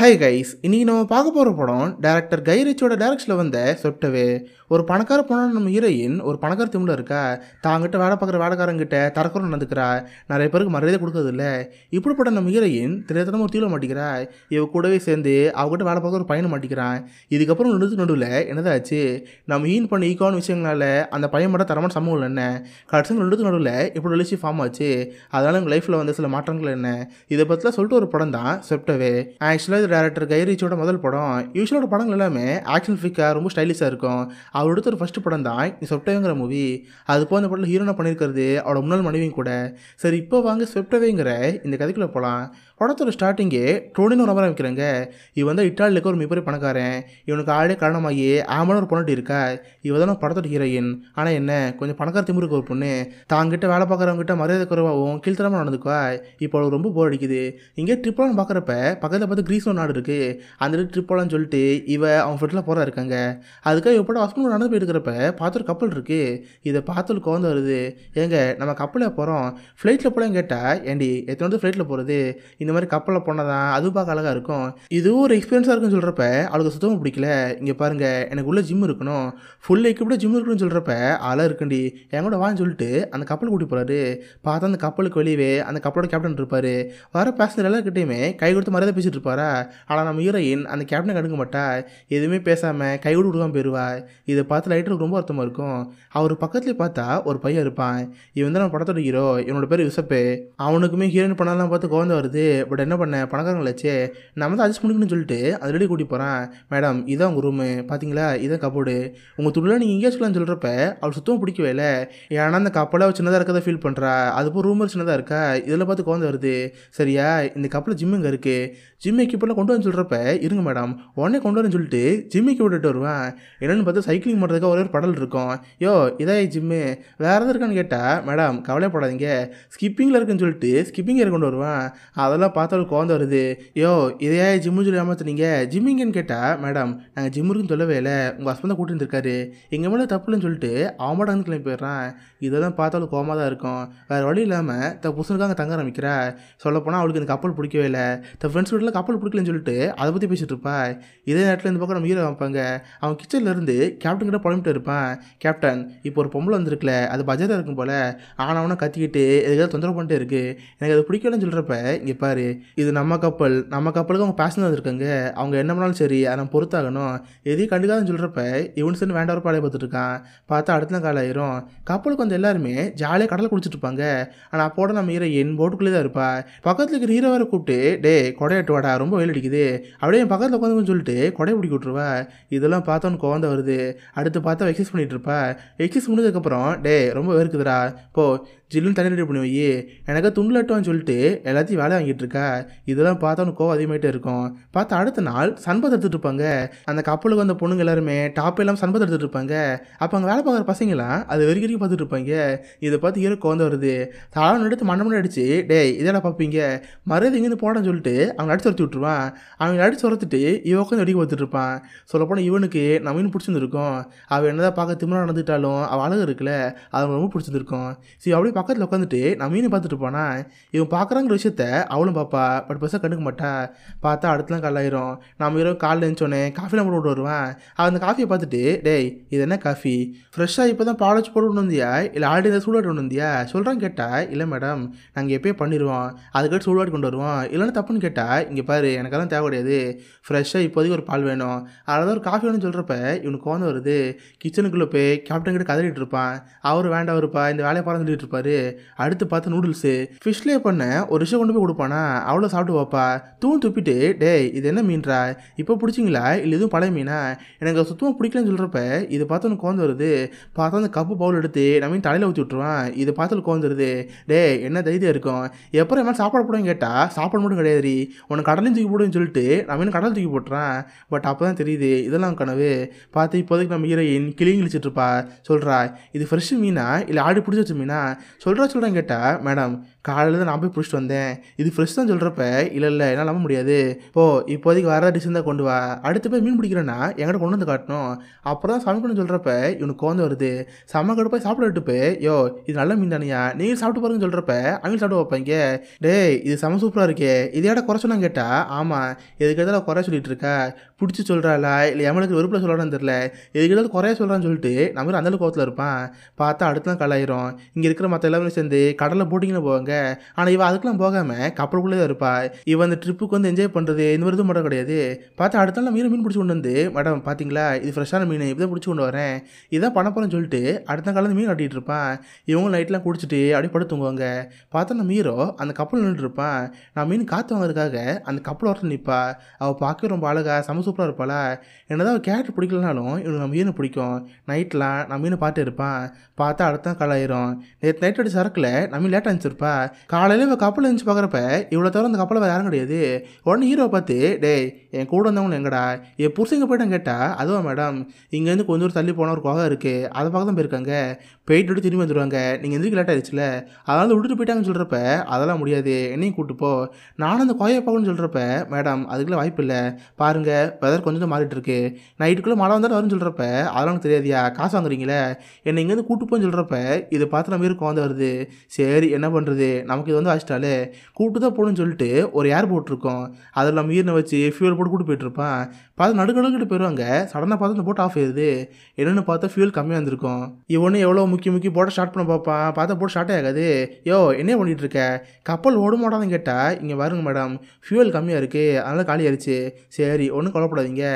Hi guys, இன்னைக்கு நம்ம பார்க்க போகிற படம் டேரக்டர் கை ரிச்சியோட டேரக்ஷனில் வந்த சொப்டவே. ஒரு பணக்கார பொண்ணான நம்ம ஹீரோயின் ஒரு பணக்கார திமில இருக்கா. தாங்கிட்ட வேலை பார்க்குற வேலைக்காரங்கிட்ட தரக்குறம் நடந்துக்கிறா. நிறைய பேருக்கு மரியாதை கொடுக்கறதில்ல. இப்படிப்பட்ட நம்ம ஹீரோயின் திரையத்தனமாக ஒரு தீவிர மாட்டிக்கிறா. இவ கூடவே சேர்ந்து அவங்ககிட்ட வேலை பார்க்க ஒரு பையனை மாட்டிக்கிறான். இதுக்கப்புறம் நடுவில் என்னதாச்சு, நம்ம ஈன் பண்ண ஈக்கான விஷயங்களால அந்த பையன் மட்டும் தரமான சமூகம் என்ன, கடைசி நடுவில் இப்படி ரிலேஷன் ஃபார்ம் ஆச்சு, அதனால் எங்கள் லைஃப்பில் வந்து சில மாற்றங்கள் என்ன, இதை பற்றிலாம் சொல்லிட்டு ஒரு படம் தான் சொப்டவே. ஆக்சுவலாக இது டேரக்டர் கை ரிச்சியோட முதல் படம். யூஸ்வலோட படங்கள் எல்லாமே ஆக்ஷன் ஃபிக்காக ரொம்ப ஸ்டைலிஷாக இருக்கும். அவர் எடுத்த ஒரு ஃபஸ்ட்டு படம் தான் இந்த சொப்டவேங்கிற மூவி. அது போல் அந்த படத்தில் ஹீரோனா பண்ணியிருக்கிறது அவரோட முன்னாள் மனைவியும் கூட. சரி, இப்போ வாங்க சொப்டவேங்கிற இந்த கதைக்குள்ளே போகலாம். படத்தோட ஸ்டார்டிங்கே டோனின்னு ஒரு நபர் வைக்கிறாங்க. இவன் வந்து இட்டாலியில் இருக்க ஒரு மிகப்பெரிய பணக்காரன். இவனுக்கு ஆளே காரணமாகி ஆமான ஒரு பொண்ணு இருக்கா. இவ தான் படத்தோட ஹீரோயின். ஆனால் என்ன, கொஞ்சம் பணக்கார திமிருக்கு ஒரு பொண்ணு. தாங்கிட்ட வேலை பார்க்குறவங்ககிட்ட மரியாதை குறைவாகவும் கீழ்த்தரமாக நடந்துக்குவா. இப்போ அவளுக்கு ரொம்ப போர் அடிக்குது. இங்கே ட்ரிப்போலாம் பார்க்குறப்ப பக்கத்தில் பார்த்து கிரீஸ் ஒரு நாடு இருக்குது. அந்த ட்ரிப்போலான்னு சொல்லிட்டு அவன் ஃப்ரெண்ட்லாம் போகிறா இருக்காங்க. அதுக்காக இப்போ ஹஸ்பண்ட் நடந்து போயிட்டு இருக்கிறப்ப பார்த்து ஒரு கப்பல் இருக்குது. இதை பார்த்து ஒரு குழந்தை வருது. ஏங்க நம்ம கப்பலில் போகிறோம், ஃப்ளைட்டில் போகலான்னு கேட்டால், ஏண்டி எத்தனை ஃப்ளைட்டில் போகிறது, இந்த மாதிரி கப்பலில் போனால் தான் அதுவும் பார்க்க அழகாக இருக்கும், இதுவும் ஒரு எக்ஸ்பீரியன்ஸாக இருக்குன்னு சொல்கிறப்ப அவளுக்கு சுத்தமாக பிடிக்கல. இங்கே பாருங்கள், எனக்கு உள்ள ஜிம் இருக்கணும், ஃபுல் எக்யூப்டாக ஜிம் இருக்குன்னு சொல்கிறப்ப அதெல்லாம் இருக்குண்டி, என் கூட வான்னு சொல்லிட்டு அந்த கப்பல் கூட்டி போகிறாரு. பார்த்தா அந்த கப்பலுக்கு வெளியே அந்த கப்பலோட கேப்டன் இருப்பார். வர பேசஞ்சர் எல்லாருக்கிட்டையுமே கை கொடுத்து மரியாதை பேசிட்டு இருப்பாரா. ஆனால் நம்ம ஹீரோயின் அந்த கேப்டனை கண்டுக்க மாட்டா. எதுவுமே பேசாமல் கை கொடு கொடுக்காம போயிடுவா. இதை பார்த்து லைட்டருக்கு ரொம்ப வருத்தமாக இருக்கும். அவர் பக்கத்துலேயே பார்த்தா ஒரு பையன் இருப்பான். இவன் தான் நம்ம படத்தோட ஹீரோ. இவனோட பேர் யூசப்பு. அவனுக்குமே ஹீரோயின் பண்ணலாம் பார்த்து குழந்தை வருது. பட் என்ன பண்ண, பணக்காரங்களாச்சே, நம்ம தான் அட்ஜஸ்ட் பண்ணிக்கணும்னு சொல்லிட்டு அது ரெடி கூட்டி போகிறான். மேடம், இதான் உங்கள் ரூமு, பார்த்தீங்களா, இதான் கப்போர்டு, உங்கள் துணியில் நீங்கள் இங்கே வச்சுக்கலாம்னு சொல்கிறப்ப அவள் சுத்தமாக பிடிக்கவே இல்லை. ஏன்னா அந்த கப்பலாக சின்னதாக இருக்கதை ஃபீல் பண்ணுறா. அதுபோல் ரூமர் சின்னதாக இருக்கா. இதில் பார்த்து குழந்தை வருது. சரியா, இந்த கப்பலில் ஜிம் இங்கே இருக்குது, ஜிம் எக்யூப்லாம் கொண்டு வந்து சொல்கிறப்ப இருங்க மேடம் உடனே கொண்டு வரேன்னு சொல்லிட்டு ஜிம் எக்யூப் விட்டுட்டு வருவேன். என்னென்னு பார்த்தா சைக்கிளிங் பண்ணுறதுக்காக ஒரே ஒரு படல் இருக்கும். யோ இதே ஜிம்மு வேறு எதாவது இருக்கான்னு கேட்டால், மேடம் கவலைப்படாதீங்க ஸ்கிப்பிங்கில் இருக்குன்னு சொல்லிட்டு ஸ்கிப்பிங் ஏற கொண்டு வருவேன். அதெல்லாம் பார்த்தாலும் குழந்தை வருது. யோ இதே ஜிம்மு சொல்லி ஏமாத்துனீங்க, ஜிம்மிங்கன்னு கேட்டால், மேடம் நாங்கள் ஜிம் இருக்குன்னு சொல்லவே இல்லை, உங்கள் ஹஸ்பண்ட் தான் கூட்டிட்டு இருக்காரு, எங்கள் மேலே தப்புலன்னு சொல்லிட்டு அவன் மட்டும் வந்து கிளம்பி போயிடுறான். இதெல்லாம் பார்த்தாலும் கோமாக தான் இருக்கும். வேறு வழி இல்லாமல் புதுசுக்காக தங்க ஆரம்பிக்கிறா. சொல்லப்போனால் அவளுக்கு இந்த கப்பல் பிடிக்கவே இல்லை. ஃப்ரெண்ட்ஸ் வீட்டில் கப்பல் பிடிக்கலன்னு சொல்லிட்டு அதை பற்றி பேசிகிட்டு இருப்பா. இதே நேரத்தில் இந்த பக்கம் நம்ம ஹீரோ வைப்பாங்க. அவன் கிச்சன்லேருந்து கேப்டன் கிட்ட புலம்பிட்டு இருப்பான். கேப்டன், இப்போ ஒரு பொம்பளை வந்துருக்குல, அது பஜாராக இருக்கும் போல், ஆனவனா கத்திக்கிட்டு எதுக்காவது தொந்தரவு பண்ணிட்டே இருக்குது, எனக்கு அது பிடிக்கலன்னு சொல்கிறப்ப, இங்கே பாரு இது நம்ம கப்பலுக்கு அவங்க பேசஞ்சர் வந்திருக்காங்க, அவங்க என்ன பண்ணாலும் சரி அதை நம்ம பொறுத்தாகணும், எதையும் கண்டுக்காதுன்னு சொல்கிறப்ப இவனு சேர்ந்து வேண்டாம் ஒரு பாலையை பார்த்துட்டு இருக்கான். பார்த்தா அடுத்த நாள் காலாயிரும். கப்பலுக்கு வந்து எல்லாருமே ஜாலியாக கடலை குடிச்சிட்டு இருப்பாங்க. ஆனால் அப்போட நம்ம ஹீரோயின் போட்டுக்குள்ளே தான் இருப்பா. பக்கத்தில் இருக்கிற ஹீரோ வேறு கூப்பிட்டு, டே கொடையாட்டு வாடா, ரொம்ப வெயில் அடிக்குது, அப்படியே என் பக்கத்தில் உட்காந்துன்னு சொல்லிட்டு கொடையை பிடிக்க விட்ருவா. இதெல்லாம் பார்த்தோன்னு குழந்தை வருது. அடுத்து பார்த்தா எக்ஸசைஸ் பண்ணிகிட்டு இருப்பா. எக்ஸசைஸ் முடிஞ்சதுக்கப்புறம், டே ரொம்ப வேர்க்குதுடா, போ ஜில்லுன்னு தண்ணி ரெடி பண்ணி வை, எனக்கு துண்டுலட்டுவான்னு சொல்லிட்டு எல்லாத்தையும் வேலை வாங்கிட்டு இருக்கா. இதெல்லாம் பார்த்தா உனக்கு கோவம் அதிகமாகிட்டே இருக்கும். பார்த்தா அடுத்த நாள் சன்பத் எடுத்துகிட்டு இருப்பாங்க. அந்த கப்பலுக்கு வந்த பொண்ணுங்க எல்லாருமே டாப் எல்லாம் சன்பத் எடுத்துகிட்டு இருப்பாங்க. அப்போ அங்கே வேலை பார்க்குற பசங்களாம் அது வரைக்கும் பார்த்துட்டு இருப்பாங்க. இதை பார்த்து ஹீரோ குழந்தை வருது. தாளம் எடுத்து மண்டை அடிச்சு, டே இதெல்லாம் பார்ப்பீங்க, மரியாதை இங்கேருந்து போடான்னு சொல்லிட்டு அவங்க அடிச்சு வரத்தி விட்டுருவான். அவங்க அடிச்சு வரத்துட்டு இவன் உட்காந்து வெடிக்க பார்த்துட்டு இருப்பான். சொல்லப்போனால் இவனுக்கு நம்ம இன்னும் பிடிச்சிருந்துருக்கும். அவள் என்னதான் பார்க்க திமிரா நடந்துட்டாலும் அவள் அழகு இருக்குல்ல, அது ரொம்ப பிடிச்சிருந்துருக்கும். சரி, அப்படியே பக்கத்தில் உட்காந்துட்டு நம்ம மீன் பார்த்துட்டு போனா, இவன் பார்க்குறாங்கிற விஷயத்த அவளும் பார்ப்பா. பட் பெருசாக கண்டுக்க மாட்டா. பார்த்தா அடுத்தலாம் காலாயிரும். நம்ம ஹீரோ காலையில் எழுந்தோடனே காஃபிலாம் போட்டு விட்டு வருவான். அவன் அந்த காஃபியை பார்த்துட்டு, டேய் இது என்ன காஃபி, ஃப்ரெஷ்ஷாக இப்போ தான் பால் வச்சு போட்டு விட்டு வந்தியா, இல்லை ஆல்ரெடி ஏதாவது சூடாட்டி கொண்டு வந்தியா சொல்கிறான்னு கேட்டால், இல்லை மேடம் நாங்கள் எப்போயே பண்ணிடுவோம், அதுக்கடுத்து சூடாட்டி கொண்டு வருவோம், இல்லைன்னா தப்புன்னு கேட்டால், இங்கே பாரு எனக்கெல்லாம் தேவை கிடையாது, ஃப்ரெஷ்ஷாக இப்போதைக்கு ஒரு பால் வேணும், அதாவது ஒரு காஃபி வேணும்னு சொல்கிறப்ப இவனுக்கு குழந்தை வருது. கிச்சனுக்குள்ளே போய் கேப்டன் கிட்ட கதறிட்டு இருப்பான். அவர் வேண்டாம் இருப்பா, இந்த வேலையை பாருன்னு சொல்லிட்டு இருப்பாரு. அடுத்து பார்த்து நூடுல்ஸு ஃபிஷ்லேயே பண்ண ஒரு விஷயம் கொண்டு போய் கொடுப்பானா, அவ்வளோ சாப்பிட்டு வைப்பா. துப்பிட்டு, டே இது என்ன மீன்றா, இப்போ பிடிச்சிங்களா இல்லை எதுவும் பழைய மீனா, எனக்கு சுத்தமாக பிடிக்கலன்னு சொல்கிறப்ப இதை பார்த்து உனக்கு குழந்தை வருது. பார்த்தா அந்த கப்பு பவுல் எடுத்து நம்ம தலையில் ஊற்றி விட்டுருவான். இதை பார்த்து குழந்தை வருது. டே என்ன தைரியம் இருக்கும், எப்போ என் சாப்பாடு போடுன்னு கேட்டால், சாப்பாடு மட்டும் கிடையாது உனக்கு கடலையும் தூக்கி போடுன்னு சொல்லிட்டு நம்ம கடல் தூக்கி போட்டுறான். பட் அப்போ தான் தெரியுது இதெல்லாம் கனவு. பார்த்து இப்போதைக்கு நம்ம ஹீரோயின் கிளியும் கிழிச்சிட்டு இருப்பா. சொல்கிறா, இது ஃப்ரெஷ் மீனா இல்லை ஆடி பிடிச்சி வச்ச மீனா சொல்கிறான்னு கேட்டால், மேடம் காலையில் தான் நான் போய் பிடிச்சிட்டு வந்தேன். இது ஃப்ரெஷ் தான் சொல்கிறப்ப இல்லை என்னால் நம்ப முடியாது. இப்போதைக்கு வர டிஷ் தான் கொண்டு வா. அடுத்து போய் மீன் பிடிக்கிறேன்னா என்கிட்ட கொண்டு வந்து காட்டணும். அப்புறம் தான் சமைக்கணும்னு சொல்கிறப்ப இவனுக்கு கோவம் வருது. செம்ம கடுப்பாக சாப்பிட விட்டு போய் இது நல்ல மீன் தானியா நீங்கள் சாப்பிட்டு பாருங்கன்னு சொல்கிறப்ப அவங்க சாப்பிட்டு வைப்பாங்க. டேய் இது செம சூப்பராக இருக்கே, இதையோட குறை சொன்னான்னு கேட்டால் ஆமாம் எதுக்கு எதாவது குறை சொல்லிட்டு இருக்கா, பிடிச்சி சொல்கிறாளா இல்லை எவனுக்கு வெறுப்பில் சொல்கிறான்னு தெரில, எதுக்கு ஏதாவது குறைய சொல்கிறான்னு சொல்லிட்டு நம்ம அந்த கோவத்தில் இருப்பான். பார்த்தா அடுத்து தான் கலாயிரும். இங்கே இருக்கிற மற்ற எல்லாமே சேர்ந்து கடலில் போட்டிங்கன்னு போவாங்க. ஆனால் இவன் அதுக்கெல்லாம் போகாமல் கப்பலுக்குள்ளே தான் இருப்பா. இவன் அந்த ட்ரிப்புக்கு வந்து என்ஜாய் பண்ணுறது இந்த மாதிரி மட்டும் கிடையாது. பார்த்தா அடுத்த நாள் மீன் பிடிச்சி கொண்டு வந்து மேடம் பார்த்தீங்களா இது ஃப்ரெஷ்ஷான மீன் இப்போ தான் பிடிச்சி கொண்டு வரேன் இதான் பண்ண போகிறேன்னு சொல்லிட்டு அடுத்த காலம் மீன் கட்டிகிட்டு இருப்பான். இவங்க நைட்லாம் குடிச்சிட்டு அப்படியே படுத்துங்குவாங்க. பார்த்தா நான் மீரோ அந்த கப்பல் நின்றுட்டு இருப்பான். நான் மீன் காற்று வாங்குறதுக்காக அந்த கப்பல் வரட்டு நிற்பா. அவள் பார்க்க ரொம்ப அழகா செம சூப்பராக இருப்பாளா. என்னதான் அவள் கேரக்டர் பிடிக்கலனாலும் இவனுக்கு நம்ம மீனை பிடிக்கும். நைட்லாம் நான் மீனை பார்த்து இருப்பான். பார்த்தா அடுத்த கலாயிரும். நேற்று நைட் அடி சரக்கில் நம்ம லேட்டாக இருந்துச்சிருப்பா. காலையில் இவள் கப்பல் இருந்துச்சு பார்க்குறப்ப இவ்வளோ தவிர அந்த கப்பலை வேறு யாரும் கிடையாது. உடனே ஹீரோவை பார்த்து டேய் என் கூட வந்தவங்க எங்கடா என் புருஷங்க போயிட்டான்னு கேட்டால் அதுவா மேடம் இங்கேருந்து கொஞ்சம் தூரம் தள்ளி போனால் ஒரு குகை இருக்குது அதை பார்க்க தான் போயிருக்காங்க, போயிட்டு திரும்பி வந்துடுவாங்க, நீங்கள் எந்திரிக்க லேட் ஆயிடுச்சுல அதனால விட்டுட்டு போயிட்டாங்கன்னு சொல்கிறப்ப அதெல்லாம் முடியாது என்னையும் கூப்பிட்டு போ. நானும் அந்த குகையை பார்க்கணும்னு சொல்கிறப்ப மேடம் அதுக்குள்ள வாய்ப்பு இல்லை பாருங்கள் வெதர் கொஞ்சம் தான் மாறிட்டு இருக்கு, நைட்டுக்குள்ளே மழை வந்தாலும் வரும்னு சொல்கிறப்ப அதெல்லாம் எனக்கு தெரியாதியா காசு வாங்குறீங்களே என்னை இங்கேருந்து கூப்பிட்டு போன்னு சொல்கிறப்ப இதை பார்த்து நம்ம இருக்கும் வந்து வருது. சரி என்ன பண்ணுறது நமக்கு இது வந்து ஆச்சிட்டாலே கூப்பிட்டு தான் போகணும்னு சொல்லிட்டு ஒரு ஏர் போட் இருக்கும். அதில் நம்ம ஈரனை வச்சு ஃபியூல் போட்டு கூட்டு போயிட்டுருப்பான். பார்த்து நடுக்கடுக்கிட்டு போயிடுவாங்க. சடனாக பார்த்து அந்த போட் ஆஃப் ஆயிடுது. என்னென்னு பார்த்தா ஃபியூல் கம்மியாக இருந்திருக்கும். இவனு எவ்வளோ முக்கிய போட்டை ஸ்டார்ட் பண்ண பார்ப்பான். பார்த்தா போட் ஸ்டார்ட் ஆகாது. என்ன பண்ணிகிட்டு இருக்க கப்பல் ஓடுமாடான்னு கேட்டால் இங்கே வருங்க மேடம் ஃபியூல் கம்மியாக இருக்குது அதனால் காலி ஆயிடுச்சு. சரி ஒன்றும் கவலைப்படாதீங்க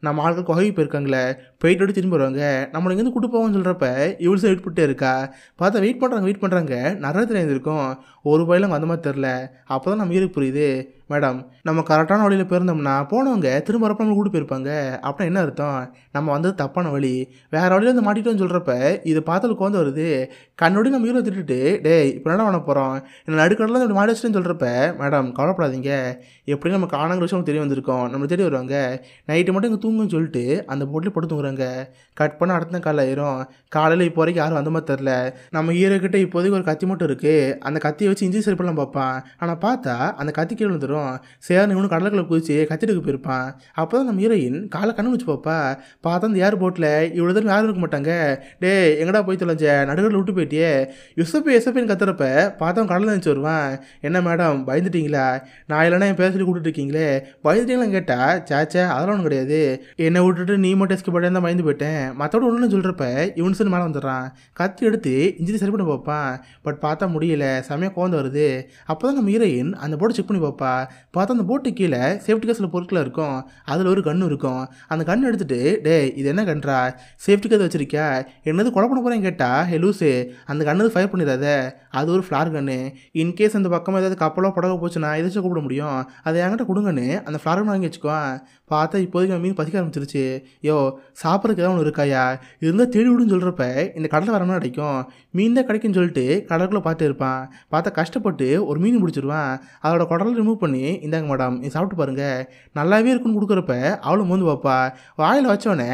நம்ம ஆட்கள் குகைக்கு போயிருக்காங்களே போயிட்டு திரும்பி வருவாங்க நம்மளை இங்கேருந்து கூட்டு போவோம்னு சொல்கிறப்ப இவ்வளோ வெயிட் பண்ணிட்டே இருக்கா. பார்த்தா வெயிட் பண்ணுறாங்க நிறைய தெரிஞ்சிருக்கும். ஒரு பயிலும் அந்த மாதிரி தெரில. அப்போ தான் நம்ம இருக்கு புரியுது மேடம் நம்ம கரெக்டான வழியில் போயிருந்தோம்னா போனவங்க திரும்ப வரப்போ நம்ம கூட்டு போயிருப்பாங்க. அப்படின்னா என்ன அர்த்தம் நம்ம வந்தது தப்பான வழி வேறு வழியில் வந்து மாட்டிட்டோன்னு சொல்கிறப்ப இது பார்த்தலுக்கு வந்து வருது. கண்ணோடி நம்ம ஹீரோ திட்டுட்டு டேய் இப்போ என்ன பண்ண போகிறோம் என்ன நடுக்கடலாம் இப்படி மாடி வச்சுன்னு சொல்கிறப்ப மேடம் கவலைப்படாதீங்க எப்படி நம்ம காணாங்கிற விஷயம் தெரிய வந்திருக்கோம் நம்ம தேடி வருவாங்க நைட்டு மட்டும் இங்கே தூங்குன்னு சொல்லிட்டு அந்த போட்டில் படுத்து தூங்குறாங்க. கட் பண்ண அடுத்த காலையில் ஆயிரும். காலையில் இப்போ வரைக்கும் யாரும் அந்த மாதிரி தெரில. நம்ம ஹீரோ கிட்டே இப்போதைக்கு ஒரு கத்தி மட்டும் இருக்குது. அந்த கத்தியை வச்சு இன்ஜி சரி பண்ணலாம் பார்ப்பான். ஆனால் பார்த்தா அந்த கத்தி கீழே வந்துடும். சேர்ந்து இவனு கடலுக்குள்ள குதிச்சு கத்திட்டு போயிருப்பான். அப்போ தான் நம்ம ஹீரோயின் காலை கண்ணு வச்சு பார்ப்பா. பார்த்தா அந்த ஏர் போட்டில் இவ்வளோ தூரம் யாரும் இருக்க மாட்டாங்க. டே எங்கடா போய் தொலைஞ்ச நடுவில் விட்டு போயிட்டியே எஸ்எப்பின்னு கத்துறப்ப பார்த்தா கடலில் நினச்சி வருவான். என்ன மேடம் பயந்துட்டீங்களா நான் இல்லைனா என் பேர் சொல்லி கூப்பிட்டு இருக்கீங்களே பயந்துட்டீங்களான்னு கேட்டால் சேச்சே அதெல்லாம் ஒன்றும் கிடையாது என்னை விட்டுட்டு நீ மட்டும் எஸ்கே படையா தான் பயந்து போயிட்டேன் மற்றோட ஒன்றுன்னு சொல்கிறப்ப இவனு சரி மேலே வந்துடுறான். கத்தி எடுத்து இன்ஜினி சரி பண்ண பார்ப்பான். பட் பார்த்தா முடியல செமையாக கோந்து வருது. அப்போ தான் நம்ம ஹீரோயின் அந்த போட்டை செக் பண்ணி பார்ப்பா. பார்த்தா அந்த போட்டு கீழே சேஃப்டி கேஸில் பொருட்கள் இருக்கும். அதில் ஒரு கன்று இருக்கும். அந்த கன்று எடுத்துகிட்டு டே இது என்ன கன்றா சேஃப்டி கேஸ் வச்சிருக்கியா என்னது கொலை பண்ண போகிறேன்னு கேட்டால் ஹே லூஸு அந்த கன்று ஃபயர் பண்ணிடாத அது ஒரு ஃப்ளார் கன்று இன்கேஸ் அந்த பக்கமாக ஏதாவது கப்பலோ படகோ போச்சுன்னா எதாச்சும் கூப்பிட முடியும் அதை என்கிட்ட கொடுங்கன்னு அந்த ஃப்ளார் கன்று வாங்கி வச்சுக்குவான். பார்த்தா இப்போதைக்கு மீன் பசிக்க ஆரம்பிச்சிருச்சு. சாப்பிட்றதுக்கு ஏதாவது ஒன்று இருக்காயா இருந்தால் தேடி விடுன்னு சொல்கிறப்ப இந்த கடலில் வரணும் கிடைக்கும் மீன் தான் கிடைக்குன்னு சொல்லிட்டு கடலுக்குள்ளே பார்த்து இருப்பான். பார்த்தா கஷ்டப்பட்டு ஒரு மீன் பிடிச்சிருவான். அதோட குடலை ரிமூவ் பண்ணி இந்தாங்க மேடம் நீ சாப்பிட்டு பாருங்க நல்லாவே இருக்குன்னு கொடுக்குறப்ப அவளும் மோந்து பார்ப்பா. வாயில் வச்சோடனே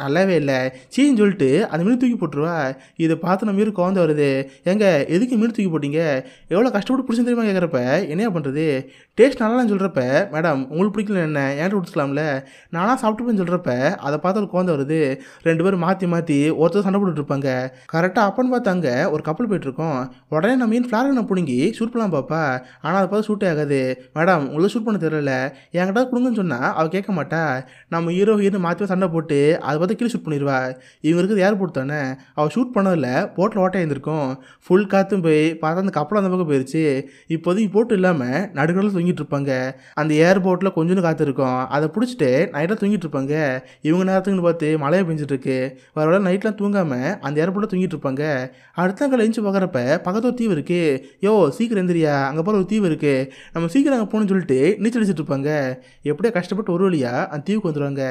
நல்லாவே இல்லை சீன்னு சொல்லிட்டு அந்த மீன் தூக்கி போட்டுருவா. இதை பார்த்து நம்ம மீன் குழந்தை வருது. எங்க எதுக்கு மீன் தூக்கி போட்டீங்க எவ்வளோ கஷ்டப்பட்டு பிடிச்சி தெரியுமா கேட்குறப்ப என்னையா பண்ணுறது டேஸ்ட் நல்லான்னு சொல்கிறப்ப மேடம் உங்களுக்கு பிடிக்கல என்ன ஏன்ட்டு பிடிச்சிக்கலாம்ல நானாக சாப்பிட்டுப்பேன்னு சொல்கிறப்ப அதை பார்த்து குழந்தை வருது. ரெண்டு பேரும் மாற்றி ஒருத்தர் சண்டை போட்டுருப்பாங்க. கரெக்டாக அப்பன்னு பார்த்தாங்க ஒரு கப்பல் போயிட்டுருக்கோம். உடனே நம்ம மீன் ஃப்ளாகனை பிடுங்கி ஷூட் பண்ணலாம் பார்ப்பா. ஆனால் அதை பார்த்து ஷூட்டே ஆகாது. மேடம் உங்களுக்கு ஷூட் பண்ண தெரியல என்கிட்ட கொடுங்கன்னு சொன்னால் அவள் கேட்க மாட்டா. நம்ம ஹீரோ மாற்றி சண்டை போட்டு அதை பார்த்து கீழே ஷூட் பண்ணிடுவா. இவங்க இருக்குது ஏர்போர்ட் தானே அவள் ஷூட் பண்ணதில் போட்டில் ஓட்டம் இருந்திருக்கும். ஃபுல் காற்றும் போய் பார்த்தா அந்த கப்பல் அந்த பக்கம் போயிடுச்சு. இப்போதைக்கு போட்டு இல்லாமல் நடுக்கடலில் தூங்கிட்டு இருப்பாங்க. அந்த ஏர்போர்ட்டில் கொஞ்சோண்டு காற்று இருக்கும். அதை பிடிச்சிட்டு நைட்டில் தூங்கிட்டு இருப்பாங்க. இவங்க நேரத்துக்குன்னு பார்த்து மழையை பெஞ்சிட்டு இருக்கு. வர நைட்லாம் தூங்காமல் அந்த ஏர்போர்ட்டில் தூங்கிட்டு இருப்பாங்க. அடுத்த காலை எழுந்து பார்க்குறப்ப பக்கத்து ஒரு தீவு இருக்குது. சீக்கிரம் எந்திரியா அங்கே போகிற ஒரு தீவு இருக்குது நம்ம சீக்கிரம் அங்கே போகணும்னு சொல்லிட்டு நீச்சல் அடிச்சிட்டு இருப்பாங்க. எப்படியோ கஷ்டப்பட்டு ஒரு வழியாக அந்த தீவுக்கு வந்துடுவாங்க.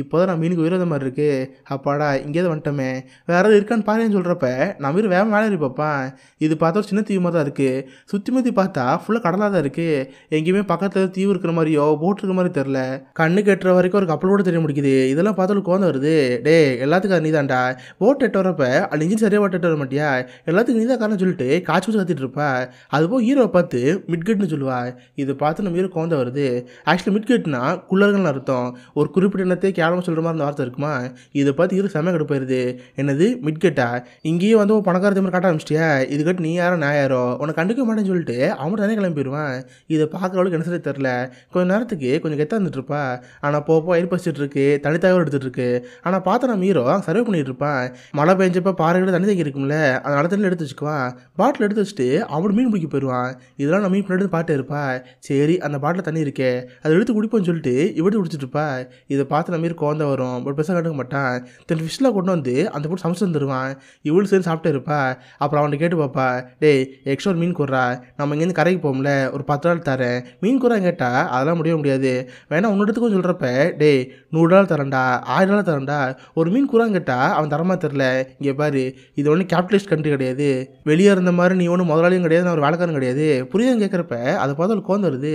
இப்போ தான் நான் மீனுக்கு உயிரோத மாதிரி இருக்குது, அப்பாடா இங்கேயே வந்துட்டோமே, வேறு ஏதாவது இருக்கான்னு பாருன்னு சொல்கிறப்ப நான் மீன் வேக மேலே ஏறி பார்ப்பேன். இது பார்த்தா ஒரு சின்ன தீவு மாதிரி தான் இருக்குது. சுற்றி முற்றி பார்த்தா ஃபுல்லாக கடலாக தான் இருக்குது. எங்கேயுமே பக்கத்தில் தீவு இருக்கிற மாதிரியோ போட் இருக்கிற மாதிரி தெரில. கண்ணு கெட்டுற வரைக்கும் ஒரு கப்பல் கூட தெரிய முடிக்குது. இதெல்லாம் பார்த்தாலும் கோவம் வருது. டே எல்லாத்துக்கும் அது நீ தான்டா, போட் எட்டு வரப்ப அது இன்ஜின் சரியாக ஓட்டு வர மாட்டியா, எல்லாத்துக்கும் நீ தான் காரணம் சொல்லிட்டு காய்ச்சி வச்சு கத்திட்டு இருப்பா. அதுபோல் ஹீரோவை பார்த்து மிட்கட்னு சொல்லுவா. இது பார்த்து நம்ம ஹீரோ கோவம் வருது. ஆக்சுவலி மிட்கட்னா குள்ளர்கள்னு அர்த்தம். ஒரு குறிப்பிட்ட எண்ணத்தை கேவலமாக சொல்கிற மாதிரி அந்த வார்த்தை இருக்குமா, இதை பார்த்து ஹீரோ செம்ம கடுப்பாயிருது. என்னது மிட்கட்டா, இங்கேயே வந்து பணக்கார மாதிரி காட்ட ஆரம்பிச்சிட்டியா, இது கட்டு நீ யாரோ நான் யாரோ உன்னை கண்டுக்க மாட்டேன்னு சொல்லிட்டு அவன் தனியாக கிளம்பிடுவான். இதை பார்க்குறவளுக்கு என்ன சரி தெரில. கொஞ்சம் நேரத்துக்கு கொஞ்சம் கெத்தாக இருந்துட்டு இருப்பா. ஆனால் போப்போ எயிர் பசிச்சுட்டு இருக்கு, தனி தகவல் எடுத்துகிட்டு இருக்கு. ஆனால் பார்த்தா நம்ம ஹீரோ சர்வே பண்ணிட்டு இருப்பான். மழை பெஞ்சப்போ பாறைகளை தண்ணி தங்கி இருக்கும்ல, அந்த நல்ல தண்ணியில் எடுத்து வச்சுக்குவான். பாட்டில் எடுத்து வச்சுட்டு அவனு மீன் பிடிக்க போயிடுவான். இதெல்லாம் நம்ம மீன் பின்னாடி பாட்டு இருப்பா. சரி அந்த பாட்டில் தண்ணி இருக்கே அதை எடுத்து குடிப்போம்னு சொல்லிட்டு இவடி குடிச்சிட்டு இருப்பா. இதை பார்த்து நம்ம ஹீரோ கோவம் வரும். பட் பெருசாக கண்டுக்க மாட்டான். தன் ஃபிஷ்லாம் கொண்டு வந்து அந்த போட்டு சமைச்சு தருவான். இவಳು சரி சாப்பிட்டே இருப்பா. அப்புறம் அவன்கிட்ட கேட்டு பாப்பா, டேய் எக்ஸ்ட்ரா ஒரு மீன் கூறா, நம்ம இங்கேருந்து கரைக்கு போகும்ல, ஒரு 10 நாள் தரேன் மீன் கூறா கேட்டால் அதெல்லாம் முடியாது, வேணா உன்னோடத்துக்கும் சொல்கிறப்ப டேய் $100 தரேன்டா, $1000 தரேன்டா, ஒரு மீன் கூறான்னு கேட்டால் அவன் தரமா தெரில. இங்கே பாரு, இது ஒன்றும் கேபிட்டலிஸ்ட் கண்ட்ரி கிடையாது, வெளியே இருந்த மாதிரி நீ ஒன்றும் முதலாளியும் கிடையாது, நான் ஒரு வேலைக்காரன் கிடையாது, புரியுதுன்னு கேட்குறப்ப அதை பார்த்து ஒரு கோந்து வருது.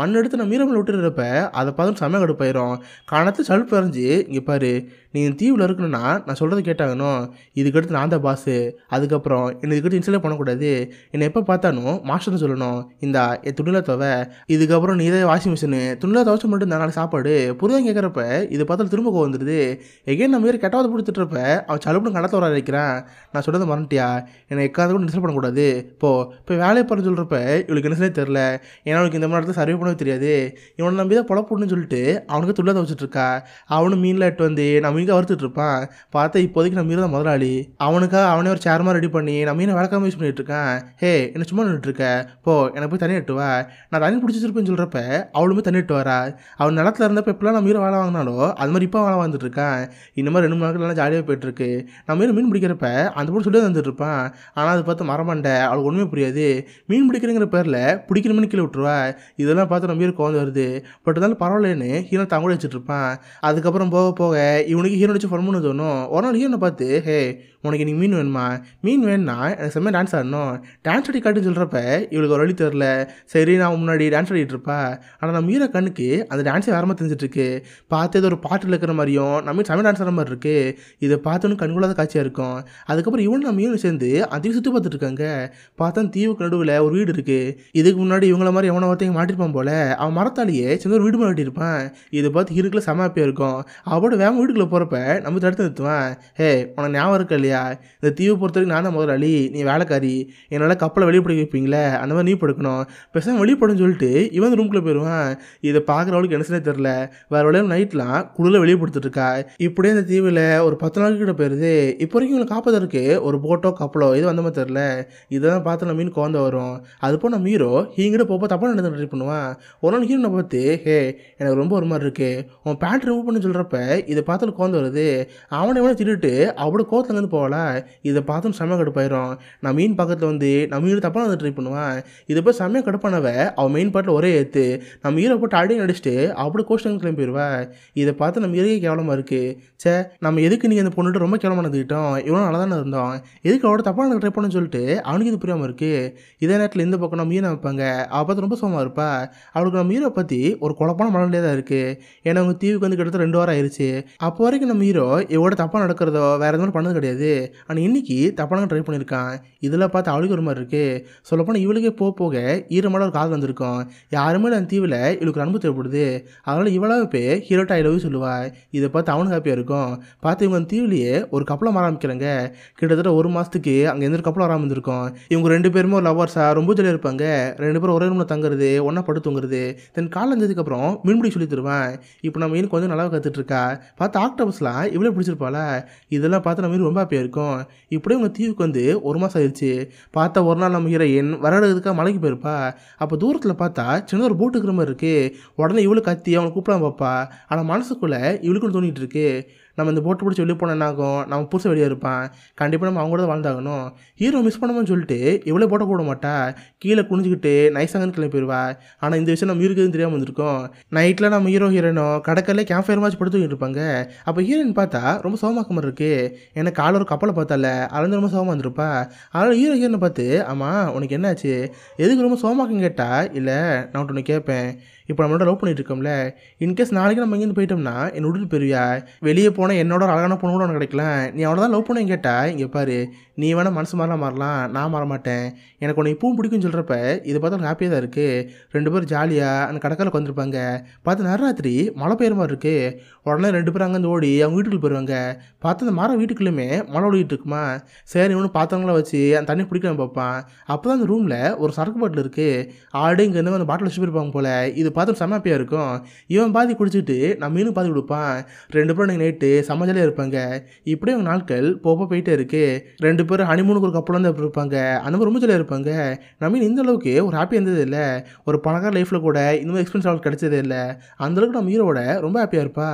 மண் எடுத்து நான் மீரமில் விட்டுறப்ப அதை பார்த்து செம்ம கடுப்பாயிரும். காணத்து சலுப்பு எறிஞ்சு, இங்கே பாரு நீ தீவில் இருக்கணும்னா நான் சொல்கிறது கேட்டாகணும், இதுக்கடுத்து நான் தான் பாஸு, அதுக்கப்புறம் என்னை இதுக்கடுத்து இன்ஸ்டாலே பண்ணக்கூடாது, என்னை எப்போ பார்த்தாலும் மாஸ்டர்னு சொல்லணும், இந்த என் துணியில் துவை, இதுக்கப்புறம் நீ தான் வாஷிங் மிஷினு, துணியில் துவச்ச மட்டும் இந்த நாள் சாப்பாடு, புரியுதான் கேட்குறப்ப இது பார்த்தாலும் திரும்ப கோவம் வந்துடுது. எகைன் நம்ம வேறு கெட்டாவது பிடிச்சிட்றப்ப அவன் சலுப்புன்னு கடத்த வர வைக்கிறான். நான் சொல்கிறத மறந்துட்டியா, என்னை எக்காவது கூட டிஸ்டர்ப் பண்ணக்கூடாது, இப்போ வேலையை போகிறேன்னு சொல்கிறப்ப இவளுக்கு என்ன தெரியல. ஏன்னா அவனுக்கு இந்த மாதிரி சர்வே பண்ணவே தெரியாது. இவனை நம்பி தான் பொழப்புன்னு சொல்லிட்டு அவனுக்கு துள்ள துவச்சிட்டு இருக்கா. அவனும் மீனில் எட்டு வந்து நம்ம மீனுக்கு வறுத்துட்டு இருப்பான். பார்த்தா இப்போதைக்கு நம்ம மீன் தான் முதலாளி. அவனுக்காக அவனே ஒரு சேர்மா ரெடி பண்ணி நம்ம மீனை விளக்காம யூஸ் பண்ணிட்டு இருக்கான். ஹே என்ன சும்மா நின்றுட்டு இருக்க, போ எனக்கு போய் தண்ணி எட்டுவா, நான் தண்ணி பிடிச்சிருப்பேன்னு சொல்கிறப்ப அவளுமே தண்ணி எட்டு வரா. அவன் நிலத்துல இருந்தப்ப எப்பெல்லாம் நம்ம மீனை வேலை வாங்கினாலோ அது மாதிரி இப்போ வேலை வந்துட்டு இருக்கான். இந்த மாதிரி 2 நாட்கள் நல்லா ஜாலியாக போயிட்டு இருக்கு. நம்ம மீன் பிடிக்கிறப்ப அந்த போட்டு சொல்லி வந்துட்டு இருப்பான். ஆனால் அதை பார்த்து மரமாண்டை அவளுக்கு ஒன்றுமே புரியாது. மீன் பிடிக்கிறங்கிற பேரில் பிடிக்கிற மீன் கீழே விட்டுருவா. இதெல்லாம் பார்த்து நம்ம ஹீரோ கோவம் வருது. பட் இருந்தாலும் பரவாயில்லன்னு ஹீரோ தாங்க வச்சுட்டு இருப்பான். அதுக்கப்புறம் போக போக இவனுக்கு ஹீரோ வச்சு ஃபோன் பண்ணு தோணும். ஒரு நாள் ஹீரோனை பார்த்து, ஹே உனக்கு நீ மீன் வேணுமா, மீன் வேணும்னா எனக்கு செம்மையாக டான்ஸ் ஆடணும், டான்ஸ் ஆடி காட்டுன்னு சொல்கிறப்ப இவளுக்கு ஒரு வழி தெரில. சரி நான் முன்னாடி டான்ஸ் ஆடிட்டு இருப்பா. ஆனால் நம்ம ஹீரோ கண்ணுக்கு அந்த டான்ஸே வேற மாதிரி தெரிஞ்சிட்ருக்கு. பார்த்து ஏதோ ஒரு பாட்டில் இருக்கிற மாதிரியும் நம்ம செம்மையாக டான்ஸ் ஆடுற மாதிரி இருக்குது. இதை பார்த்தோன்னு கண்கொள்ளாத காட்சியாக இருக்கும். அதுக்கப்புறம் இவனு நம்ம ஹீரோ சேர்ந்து அந்த தீவு சுற்றி பார்த்துட்டு இருக்காங்க. பார்த்தா தீவுக்கு நடுவில் ஒரு வீடு இருக்குது. இதுக்கு முன்னாடி இவங்கள மாதிரி எவனை ஒருத்தங்க மாட்டிருப்பான் போல, அவன் மரத்தாலேயே சேர்ந்து ஒரு வீடு மாட்டிருப்பான். இதை பார்த்து ஹீரோக்குள்ள செம ஹாப்பியாக இருக்கும். அவளோட வேக வீட்டுக்குள்ளே போகிறப்ப நம்ம தடுத்து நிறுத்துவான். ஹே உனக்கு ஞாபகம் இருக்கா இல்லையா, இந்த தீவை பொறுத்த வரைக்கும் நான் தான் முதலாளி, நீ வேலைக்காரி, என்னால் கப்பலை வெளியே பிடிக்க வைப்பீங்களே அந்த மாதிரி நீ படுக்கணும், பேசாமல் வெளியே படுன்னு சொல்லிட்டு இவன் ரூம்குள்ளே போயிடுவான். இதை பார்க்குறவளுக்கு என்ன செய்ய தெரில. வேறு வழியாக நைட்லாம் குளிரில் வெளியே படுத்துட்டு இருக்கா. இப்படியே இந்த தீவில் ஒரு 10 நாள் கிட்ட போயிடுது. இப்போ வரைக்கும் இவங்களை காப்பதற்கு ஒரு போட்டோ கப்பலோ இது வந்த மாதிரி தெரில. இதெல்லாம் பார்த்து நம்ம மீன் கோந்த வரும். அதுப்போ நம்ம ஹீரோ ஹீங்கிட்ட போப்போ தப்பாக நடந்து ட்ரை பண்ணுவான். ஒரு நாள் ஹீரோனை பார்த்து, ஹே எனக்கு ரொம்ப ஒரு மாதிரி இருக்கு, உன் பேண்ட் ரிமூவ் பண்ணு சொல்கிறப்ப இதை பார்த்து கோந்து வருது. அவனை எவனை திட்டுட்டு அவளோட கோவத்தில் வந்து போகல. இதை பார்த்து செம்ம கடுப்பாயிரும். நான் மீன் பக்கத்தில் வந்து நம்ம ஹீரோ தப்பாக வந்து ட்ரை பண்ணுவான். இதை போய் செம்மையாக கடுப்பானவ அவன் மெயின் பாட்டில் ஒரே ஏற்று நம்ம ஹீரோ போட்டு அடியை நடிச்சுட்டு அப்படி கோஸ்டன் கிளம்பி போயிடுவா. இதை பார்த்து நம்ம ஹீரோக்கே கேவலமாக இருக்குது. சே நம்ம எதுக்கு நீங்கள் இந்த பொண்ணுட்டு ரொம்ப கேவலமாக நடந்துக்கிட்டோம், இவ்வளோ நல்லா தானே இருந்தோம், எதுக்கு அவளோட தப்பாக ட்ரை பண்ணு சொல்லிட்டு அவனுக்கு இது புரியாமல் இருக்குது. இதே நேரத்தில் இந்த பக்கம் நம்ம ஹீரோ வைப்பாங்க. அவள் பார்த்து ரொம்ப சோகமாக இருப்பா. அவளுக்கு நம்ம ஹீரோ பற்றி ஒரு குழப்பான மனநிலையே தான் இருக்குது. ஏன்னா அவங்க தீவுக்கு வந்து கிட்டத்தட்ட 2 வாரம் ஆயிடுச்சு. அப்போ வரைக்கும் நம்ம ஹீரோ இவோட தப்பாக நடக்கிறதோ வேறு எதுவும் பண்ணது கிடையாது. ஆனால் இன்னைக்கு தப்பான ட்ரை பண்ணியிருக்கான். இதில் பார்த்து அவளுக்கு ஒரு மாதிரி இருக்குது. சொல்லப்போனால் இவளுக்கே போக போக ஈரமான ஒரு காதல் வந்திருக்கும். யாருமே அந்த தீவில் இவளுக்கு அன்பு தேவைப்படுது. அதனால் இவளாக போய் ஹீரோட்ட ஐ லவ் யூ சொல்லுவாள். இதை பார்த்து அவனுக்கு ஹாப்பியாக இருக்கும். பார்த்து இவங்க அந்த தீவிலேயே ஒரு கப்பலம் ஆரம்பிக்கிறாங்க. கிட்டத்தட்ட 1 மாதத்துக்கு அங்கே எந்த கப்பலம் ஆரம்பிச்சிருக்கும். இவங்க 2 பேருமே ஒரு லவர்ஸாக ரொம்ப ஜாலியாக இருப்பாங்க. 2 பேரும் ஒரே ரூமில் தங்குறது, ஒன்றா படுத்து தூங்குறது. தென் காலைல இருந்ததுக்கப்புறம் மீன்பிடி சொல்லி தருவேன். இப்போ நம்ம மீன் கொஞ்சம் நல்லா கற்றுட்டு இருக்கா. பார்த்து ஆக்டோபஸ்லாம் இவ்வளோ பிடிச்சிருப்பாளா. இதெல்லாம் பார்த்து நம்ம மீன் ரொம்ப ஹாப்பியாக இருக்கும். இப்படியே உங்கள் தீவுக்கு வந்து 1 மாதம் ஆயிடுச்சு. பார்த்தா ஒரு நாள் நம்ம ஹீரோயின் வரடுறதுக்காக மலைக்கு போயிருப்பா. அப்போ தூரத்தில் பார்த்தா சின்ன ஒரு போட்டு இருக்கிற மாதிரி இருக்குது. உடனே இவளு கத்தி அவனை கூப்பிடாம பார்ப்பா. ஆனால் மனசுக்குள்ளே இவளுக்குன்னு தோணிட்டு இருக்கு. நம்ம இந்த போட்டு பிடிச்சி வெளியே போனால் என்ன ஆகும், நம்ம புதுசாக வெளியே இருப்பான், கண்டிப்பாக நம்ம அவங்க கூட தான் வாழ்ந்தாகணும். ஹீரோ மிஸ் பண்ணணும்னு சொல்லிட்டு இவ்வளோ போட்ட கூட மாட்டா, கீழே குனிஞ்சிக்கிட்டு நைஸாங்கன்னு கிளம்பி போயிடுவா. ஆனால் இந்த விஷயம் நம்ம இருக்குதுன்னு தெரியாமல் வந்திருக்கோம். நைட்டில் நம்ம ஹீரோ ஹீரோனும் கடற்கரையில கேம்ப் ஃபயர் மாதிரி படுத்துக்கிட்டு இருப்பாங்க. அப்போ ஹீரோயின் பார்த்தா ரொம்ப சோகமாக்க மாதிரி இருக்கு. ஏன்னா காலை ஒரு கப்பலை பார்த்தால அது ரொம்ப சோகமாக இருந்திருப்பா. அதனால் ஹீரோ ஹீரோனை பார்த்து, ஆமாம் உனக்கு என்னாச்சு, எதுக்கு ரொம்ப சோகமாக்குன்னு கேட்டா, இல்லை நான் ஒன்று கேட்பேன், இப்போ நம்மளோட லவ் பண்ணிட்டு இருக்கோம்ல, இன்கேஸ் நாளைக்கு நம்ம இங்கேருந்து போயிட்டோம்னா என்னை விட்டுட்டு போயிருவியா, வெளியே போனால் என்னோட ஒரு அழகான பொண்ணு கூட உனக்கு கிடைக்கலாம், நீ அவனை தான் லவ் பண்ணேன்னு கேட்டா, இங்கே பாரு நீ வேணால் மனசு மாறலாம், நான் மாற மாட்டேன், எனக்கு உன்னை இப்பவும் பிடிக்கும்னு சொல்கிறப்ப இதை பார்த்தா எனக்கு ஹாப்பியாக தான் இருக்குது. ரெண்டு பேரும் ஜாலியாக அந்த கடற்கரையில் வந்துருப்பாங்க. பார்த்து நடுராத்திரி மழை பெய்யுற மாதிரி இருக்குது. உடனே ரெண்டு பேரும் அங்கேருந்து ஓடி அவங்க வீட்டுக்குள்ள போயிடுவாங்க. பார்த்து அந்த மரம் வீட்டுக்குள்ளேயுமே மழை ஓடிட்டு இருக்குமா. சரி இவனு பார்த்தவங்கள வச்சு அந்த தண்ணி பிடிக்காம பார்ப்பான். அப்போ தான் அந்த ரூமில் ஒரு சரக்கு பாட்டில் இருக்குது. ஆடு இங்கேருந்து அந்த பாட்டில் வச்சு போயிருப்பாங்க போல். இது பார்த்து செம்ம ஹாப்பியாக இருக்கும். இவன் பாதி குடிச்சிட்டு நம்ம மீனும் பாதி கொடுப்பான். ரெண்டு பேரும் நீங்கள் நைட்டு செம்ம ஜாலியாக இருப்பாங்க. இப்படியே அவங்க நாட்கள் போயிட்டே இருக்குது. ரெண்டு பேரும் ஹனிமூனுக்கு ஒரு கப்பல் வந்து இருப்பாங்க. அந்த மாதிரி ரொம்ப ஜாலியாக இருப்பாங்க. நம்ம இந்த அளவுக்கு ஒரு ஹாப்பியாக இருந்தது இல்லை. ஒரு பணக்கார லைஃப்பில் கூட இந்த மாதிரி எக்ஸ்பீரியன்ஸ் அவளுக்கு கிடைச்சதே இல்லை. அந்தளவுக்கு நம்ம ஹீரோட ரொம்ப ஹாப்பியாக இருப்பா.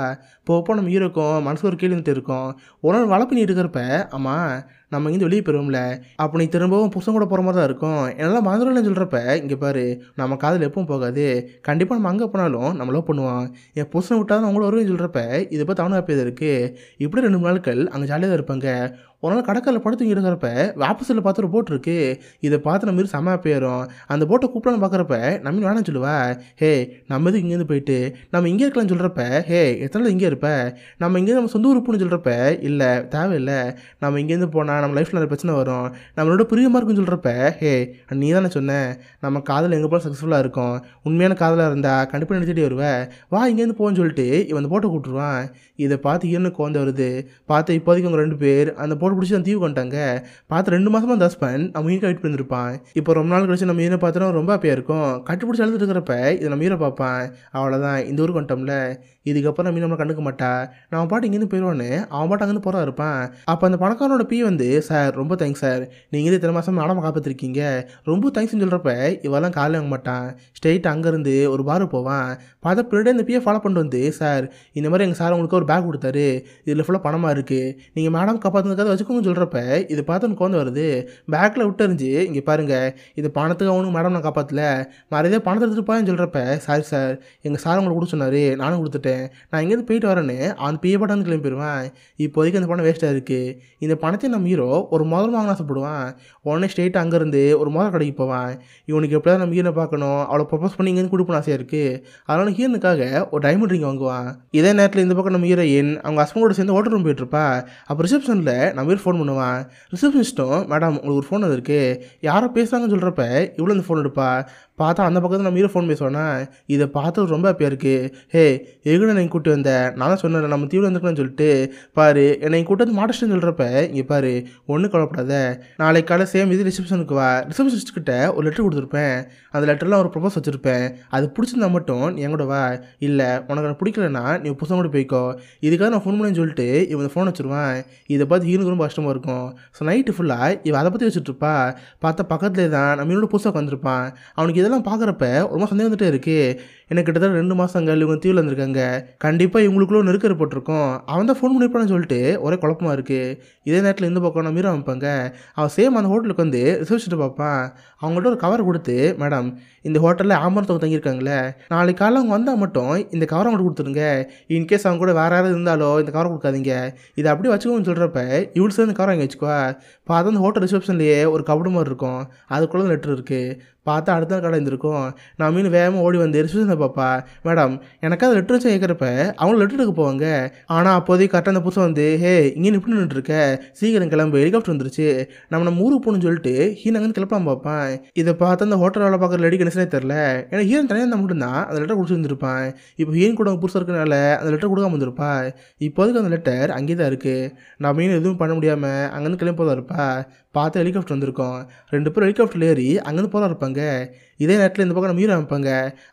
போப்போ நம்ம ஹீரோக்கும் மனசு ஒரு கேள்வி வந்துட்டு இருக்கும். ஒரு நாள் வலை பண்ணிட்டு இருக்கிறப்ப, ஆமாம் நம்ம இங்கேருந்து வெளியே போயிடுவோம்ல, அப்போ நீ திரும்பவும் புருஷன் கூட போகிற மாதிரி தான் இருக்கும், என்னெல்லாம் மறந்துடலன்னு சொல்கிறப்ப, இங்கே பாரு நம்ம காதல் எப்பவும் போகாது, கண்டிப்பாக நம்ம அங்கே போனாலும் நம்ம லவ் பண்ணுவோம், என் புருஷனை விட்டாலும் அவங்கள வருவேன்னு சொல்கிறப்ப இதை பார்த்து அவனும் ஹாப்பியாக இருக்குது. இப்படி 2 நாட்கள் அங்கே ஜாலியாக தான் இருப்பாங்க. ஒரு நாள் கடற்கரையில் படுத்து இருக்கிறப்ப ஆப்போசிட்டில் பார்த்து ஒரு போட் இருக்குது. இதை பார்த்து நம்ம செம்ம ஹாப்பியாயிரும். அந்த போட்டை கூப்பிடலான்னு பார்க்குறப்ப நம்ம வேணாம்னு சொல்லுவா. ஹே நம்ம எதுக்கு இங்கேருந்து போயிட்டு நம்ம இங்கே இருக்கலாம்னு சொல்கிறப்ப, ஹே எத்தனை இங்கே இருப்ப, நம்ம இங்கேருந்து நம்ம சொந்த ஊருப்புன்னு சொல்கிறப்ப, இல்லை தேவையில்லை, நம்ம இங்கேருந்து போனால் நம்ம லைஃப்பில் நிறைய பிரச்சனை வரும், நம்மளோட பிரியமாக இருக்குன்னு சொல்கிறப்ப, ஹே நீ தானே சொன்னேன் நம்ம காதல் எங்கே போல சக்ஸஸ்ஃபுல்லாக இருக்கும், உண்மையான காதலாக இருந்தால் கண்டிப்பாக நினச்சிட்டே வருவேன், வா இங்கேருந்து போன்னு சொல்லிட்டு இவன் அந்த போட்டை கூப்பிட்டுருவான். இதை பார்த்து ஹீரோனுக்கு கோந்த வருது. பார்த்து இப்போதைக்கு அவங்க 2 பேர் அந்த போட்டு பிடிச்சி அந்த தீவு கொண்டாங்க. பார்த்து 2 மாதமாக அந்த ஹஸ்பண்ட் நம்ம ஹீரோ வெயிட் பண்ணியிருப்பான். இப்போ ரொம்ப நாள் கழிச்சு நம்ம ஹீரோ பார்த்தோன்னா ரொம்ப ஹாப்பியாக இருக்கும். கட்டுப்பிடிச்சி அழுதுட்டு இருக்கிறப்ப இதை நம்ம ஹீரோ பார்ப்பான். அவ்வளோதான் இந்த ஊருக்கு வந்துட்டோம்ல, இதுக்கப்புறம் நம்ம நம்மளை கண்டுக்க மாட்டா, நான் பாட்டு இங்கேருந்து போயிடுவான்னு அவன் பாட்டு அங்கேருந்து போகிறா இருப்பான். அப்போ அந்த பணக்காரனோட பி வந்து, சார் ரொம்ப தேங்க்ஸ் சார், நீங்கள் இத்தனை மாதம் மேடம் காப்பாற்றிருக்கீங்க, ரொம்ப தேங்க்ஸ்னு சொல்கிறப்ப இவெல்லாம் காலையில் வாங்க மாட்டான். ஸ்ட்ரெயிட் அங்கேருந்து ஒரு பாரு போவான். பார்த்தா பின்னாடி இந்த பியை ஃபாலோ பண்ணிட்டு வந்து, சார் இந்த மாதிரி எங்கள் சார் உங்களுக்கு ஒரு பேக் கொடுத்தாரு, இதில் ஃபுல்லாக பணமாக இருக்குது, நீங்கள் மேடம் காப்பாற்றுனதுக்காக வச்சுக்கோங்கன்னு சொல்கிறப்ப இது பார்த்து எனக்கு கோந்து வருது. பேக்கில் விட்டுறிஞ்சு, இங்கே பாருங்கள் இது பணத்துக்கு அவனுக்கு மேடம் நான் காப்பாற்றல, மறையதே பணத்தை எடுத்துருப்பான்னு சொல்கிறப்ப, சாரி சார் எங்கள் சார் உங்களுக்கு கொடுக்க சொன்னார், நானும் கொடுத்துட்டேன், நான் இங்கேருந்து போயிட்டு வரேன்னு அந்த பிஏ பாட்டு வந்து கிளம்பி போயிடுவேன். இப்போதைக்கு அந்த பணம் வேஸ்ட்டாக இருக்குது. இந்த பணத்தை நம்ம ஹீரோ ஒரு முதல் வாங்கினா ஆசைப்படுவான். உடனே ஸ்ட்ரெயிட்டாக அங்கேருந்து ஒரு முதல் கடைக்கு போவான். இவனுக்கு எப்படியாவது நம்ம ஹீரோ பார்க்கணும், அவளை ப்ரப்போஸ் பண்ணி இங்கேருந்து கொடுப்பணும் ஆசையாக இருக்குது. அதனால ஹீரோனுக்காக ஒரு டைமண்ட் ரிங் வாங்குவான். இதே நேரத்தில் இந்த பக்கம் நம்ம ஹீரோயின் அவங்க ஹஸ்பண்டோட சேர்ந்து ஹோட்டல் ரூம் போயிட்டுருப்பா. அப்போ ரிசப்ஷனில் நம்ம ஹீரோ ஃபோன் பண்ணுவான். ரிசப்ஷனிஸ்ட்டும், மேடம் உங்களுக்கு ஒரு ஃபோன் இருக்குது, யாரோ பேசுகிறாங்கன்னு சொல்கிறப்ப இவ்வளோ இந்த ஃபோன் எடுப்பா. பார்த்தா அந்த பக்கத்தில் நம்ம ஹீரோ ஃபோன் பேசுவானா. இதை பார்த்து ரொம்ப ஹாப்பியாக இருக்குது. ஹே எங்கூட என்னை கூட்டி வந்தேன், நான் தான் சொன்னேன் நம்ம தீவில் வந்துருக்கணும்னு சொல்லிட்டு, பாரு என்னை கூட்டி வந்து மாட்டேன்னு சொல்கிறப்ப, இங்கே பாரு ஒன்றும் கவலைப்படாத, நாளைக்கு காலை சேம் இது ரிசப்ஷனுக்கு வா, ரிசப்ஷனிஸ்ட்கிட்ட ஒரு லெட்டர் கொடுத்துருப்பேன், அந்த லெட்டரில் ஒரு ப்ரொபோஸ் வச்சுருப்பேன், அது பிடிச்சிருந்தா மட்டும் நீ என் கூட வா, இல்லை உனக்கு நான் பிடிக்கலன்னா நீ புதுசாக கூட போய்க்கோ, இதுக்காக நான் ஃபோன் பண்ணேன்னு சொல்லிட்டு இவன் ஃபோன் வச்சுருவான். இதை பார்த்து ஹீரோனுக்கு ரொம்ப கஷ்டமாக இருக்கும். ஸோ நைட்டு ஃபுல்லாக இவன் அதை பற்றி வச்சுட்ருப்பா. பார்த்தா பக்கத்துலேயே தான் நம்ம ஹீரோட புதுசாக வந்திருப்பான். அவனுக்கு இதெல்லாம் பார்க்குறப்ப ரொம்ப சந்தேகம் வந்துட்டே இருக்குது. எனக்கு கிட்டத்தட்ட 2 மாதங்கள் இவங்க தீவில் வந்திருக்காங்க, கண்டிப்பாக இவங்களுக்குள்ள நெருக்க ஏற்பட்டிருக்கும், அவன் தான் ஃபோன் பண்ணியிருப்பான்னு சொல்லிட்டு ஒரே குழப்பமாக இருக்குது. இதே நேரத்தில் இந்த பக்கம் நம்ம ஹீரோ வைப்பாங்க. அவன் சேம் அந்த ஹோட்டலுக்கு வந்து ரிசப்ஷன் பார்ப்பான். அவங்கள்ட்ட ஒரு கவர் கொடுத்து, மேடம் இந்த ஹோட்டலில் ஆம்பரத்தவங்க தங்கியிருக்காங்களே, நாளைக்கு காலையில் அவங்க வந்தால் மட்டும் இந்த கவரை மட்டும் கொடுத்துருங்க, இன்கேஸ் அவங்க கூட வேறு யாராவது இருந்தாலோ இந்த கவரை கொடுக்காதீங்க, இதை அப்படியே வச்சுக்கோன்னு சொல்கிறப்ப இவ்வளோ சேர்ந்து கவரை வாங்கி வச்சுக்குவா. பார்த்தா அந்த ஹோட்டல் ரிசப்ஷன்லேயே ஒரு கபடு மாதிரி இருக்கும், அதுக்குள்ளே லெட்டர் இருக்குது. பார்த்தா அடுத்த கடை இருந்திருக்கும். நான் மீன் வேகமாக ஓடி வந்து ரிசப்ஷனை பார்ப்பா. மேடம் எனக்கு அது லெட்டர் வச்சு கேட்குறப்ப அவங்களும் லெட்டர் எடுக்க போவாங்க. ஆனால் அப்போதைக்கு கரெக்டாக அந்த புதுசாக வந்து, ஹே இங்கே இப்படி நின்றுருக்க, சீக்கிரம் கிளம்பு, ஹெலிகாப்டர் வந்துருச்சு, நம்ம ஊருக்கு போகணும்னு சொல்லிட்டு ஹீரோ அங்கே கிளப்பலாம் பார்ப்பான். இதை பார்த்து அந்த ஹோட்டல் வேலை பார்க்குற லேடி கணிசனே தெரில, ஏன்னா ஹீரோ தனியாக இருந்தால் மட்டும்தான் அந்த லெட்டர் கொடுத்துருந்துருப்பான். இப்போ ஹீரோ கூட புதுசாக இருக்கிறனால அந்த லெட்டர் கொடுக்காம வந்துருப்பா. இப்போதைக்கு அந்த லெட்டர் அங்கே தான் இருக்குது. நான் மீன் எதுவும் பண்ண முடியாமல் அங்கேருந்து கிளம்பி போதான் இருப்பா. பார்த்து ஹெலிகாப்டர் வந்திருக்கோம். 2 பேரும் ஹெலிகாப்டர் ஏறி அங்கேருந்து போகிறா இருப்பாங்க. இதே நேரத்தில் இந்த பக்கம் நம்ம ஹீரோ அமைப்பாங்க.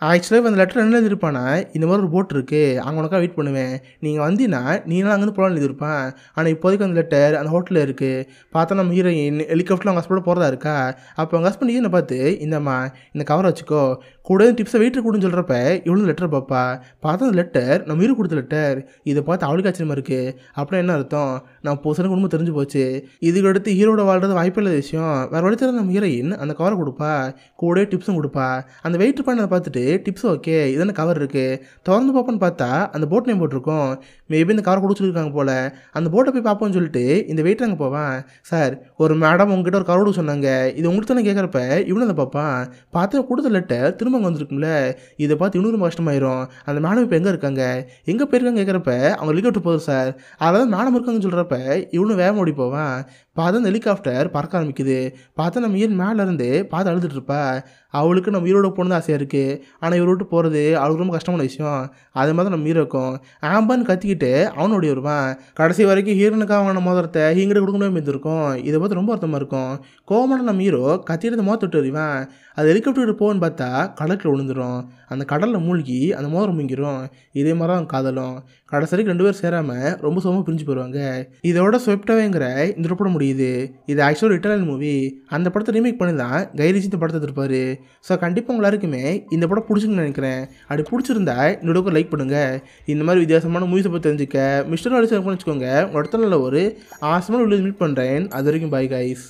ஆக்சுவலாக அந்த லெட்டர் என்ன எழுதிருப்பானா, இந்த மாதிரி ஒரு போட் இருக்குது, அங்கே உனக்காக வெயிட் பண்ணுவேன், நீங்கள் வந்தீங்கன்னா நீங்களும் அங்கேருந்து போகலான்னு எழுதிருப்பான். ஆனால் இப்போதைக்கு அந்த லெட்டர் அந்த ஹோட்டலில் இருக்குது. பார்த்தா நம்ம ஹீரோயின் ஹெலிகாப்டரில் அவங்க ஹஸ்பண்ட் போகிறதா இருக்கா. அப்போ அவங்க ஹஸ்பண்ட் ஹீரோனை பார்த்து, இந்தம்மா இந்த கவரை வச்சுக்கோ, கூட டிப்ஸை வெயிட்டர் கொடுன்னு சொல்கிறப்ப இவ்வளோ லெட்டர் பார்ப்பா. பார்த்தா அந்த லெட்டர் நம்ம உயிர் கொடுத்த லெட்டர். இதை பார்த்து அவளுக்கு ஆச்சரியமா இருக்குது. அப்புறம் என்ன அர்த்தம், நான் புதுசான குடும்பம் தெரிஞ்சு போச்சு. இதுக்கு அடுத்து ஹீரோட வாழ்றது வாய்ப்பில்லாத விஷயம். வேறு வழி தர நம்ம ஹீரோயின் அந்த கவரை கொடுப்பா. கூட டிப்ஸும் கொடுப்பா. அந்த வெயிட்டர் பண்ணதை பார்த்துட்டு டிப்ஸ் ஓகே இதான கவர் இருக்குது திறந்து பார்ப்போன்னு பார்த்தா அந்த போட் நேம் போட்டிருக்கோம். மேபி இந்த கவரை கொடுத்துருக்காங்க போல். அந்த போட்டை போய் பார்ப்போம்னு சொல்லிட்டு இந்த வெயிட்டர் அங்கே போவான். சார் ஒரு மேடம் உங்ககிட்ட ஒரு கவர் கொடுக்க சொன்னாங்க, இது உங்களுக்கு தானே கேட்குறப்ப இவனு அதை பார்ப்பான். பார்த்து கொடுத்த லெட்டர் திரும்ப அங்கே வந்துருக்கும்ல. இதை பார்த்து இன்னும் ரொம்ப கஷ்டமாயிரும். அந்த மேடம் இப்போ எங்கே இருக்காங்க, எங்கே போயிருக்காங்க கேட்குறப்ப அவங்க ஹெலிகாப்டர் போகுது சார். அதாவது மேடம் இருக்காங்கன்னு சொல்கிறப்ப இவனு வேகம் ஓடி போவான். பார்த்தா அந்த ஹெலிகாப்டர் பறக்க ஆரம்பிக்குது. பார்த்தா நம்ம ஈரன் மேலே இருந்து பார்த்து அழுதுட்டு இருப்பா. அவளுக்கு நம்ம ஈரோட போகணுன்னு ஆசையாக இருக்குது. ஆனால் இவரை விட்டு போகிறது அவளுக்கு ரொம்ப கஷ்டமான விஷயம். அதே மாதிரி நம்ம ஹீரோக்கும் ஆம்பான்னு கத்திக்கிட்டு அவனோடி வருவான். கடைசி வரைக்கும் ஹீரோனுக்காக அவன மோதிரத்தை ஹீங்கிட்ட கொடுக்க முடியாமல் இருந்திருக்கும். இதை பார்த்து ரொம்ப அர்த்தமாக இருக்கும். கோவமான நம்ம ஹீரோ கத்திட்டு மோத விட்டு வருவான். அது ஹெலிகாப்டர் போகணுன்னு பார்த்தா கடலுக்குள்ள விழுந்துடும். அந்த கடலில் மூழ்கி அந்த மோதிரம் முங்கிரும். இதே மாதிரி தான் காதலும். கடைசி வரைக்கும் 2 பேரும் சேராமல் ரொம்ப சோகமாக பிரிஞ்சு போயிடுவாங்க. இதோட ஸ்வெப்டவேங்கிற இந்த பட முடியுது. இது ஆக்சுவலாக இட்டாலியன் மூவி. அந்த படத்தை ரீமேக் பண்ணி தான் கை ரிச்சி இந்த படத்தை எடுத்திருப்பாரு. ஸோ கண்டிப்பாக உங்க எல்லாருக்குமே இந்த படம் பிடிச்சிருக்குன்னு நினைக்கிறேன். அப்படி பிடிச்சிருந்தா இந்த லைக் பண்ணுங்கள். இந்த மாதிரி வித்தியாசமான மூவிஸை பற்றி தெரிஞ்சுக்க மிஸ்டர் அடிச்சு வச்சுக்கோங்க. உங்கள் இடத்துல ஒரு ஆசமான வீடியோ மீட் பண்ணுறேன். அது வரைக்கும் பாய் கைஸ்.